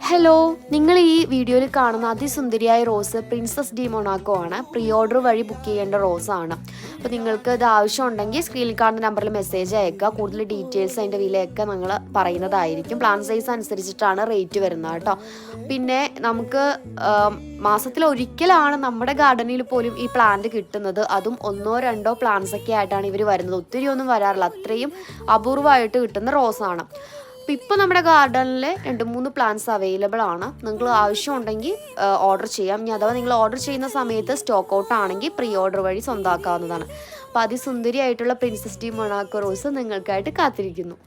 Hello, നിങ്ങൾ ഈ വീഡിയോയിൽ കാണുന്ന അതിസുന്ദരിയായ റോസ് പ്രിൻസസ് ഡി മൊണാക്കോ ആണ്. പ്രീ ഓർഡർ വഴി ബുക്ക് ചെയ്യേണ്ട റോസാണ്. അപ്പോൾ നിങ്ങൾക്ക് ഇത് ആവശ്യമുണ്ടെങ്കിൽ സ്ക്രീനിൽ കാണുന്ന നമ്പറിൽ മെസ്സേജ് അയക്കുക. കൂടുതൽ ഡീറ്റെയിൽസ് അതിൻ്റെ വിലയൊക്കെ ഞങ്ങൾ പറയുന്നതായിരിക്കും. പ്ലാൻ സൈസ് അനുസരിച്ചിട്ടാണ് റേറ്റ് വരുന്നത് കേട്ടോ. പിന്നെ നമുക്ക് മാസത്തിൽ ഒരിക്കലാണ് നമ്മുടെ ഗാർഡനിൽ പോലും ഈ പ്ലാന്റ് കിട്ടുന്നത്. അതും ഒന്നോ രണ്ടോ പ്ലാന്റ്സ് ഒക്കെ ആയിട്ടാണ് ഇവർ വരുന്നത്. ഒത്തിരി ഒന്നും വരാറില്ല. അത്രയും അപൂർവമായിട്ട് കിട്ടുന്ന റോസാണ്. അപ്പോൾ ഇപ്പോൾ നമ്മുടെ ഗാർഡനിൽ 2-3 പ്ലാന്റ്സ് അവൈലബിൾ ആണ്. നിങ്ങൾക്ക് ആവശ്യമുണ്ടെങ്കിൽ ഓർഡർ ചെയ്യാം. ഇനി അഥവാ നിങ്ങൾ ഓർഡർ ചെയ്യുന്ന സമയത്ത് സ്റ്റോക്ക് ഔട്ട് ആണെങ്കിൽ പ്രീ ഓർഡർ വഴി സ്വന്തമാക്കാവുന്നതാണ്. അപ്പോൾ അതിസുന്ദരിയായിട്ടുള്ള പ്രിൻസസ് ഡി മൊണാക്കോ റോസ് നിങ്ങൾക്കായിട്ട് കാത്തിരിക്കുന്നു.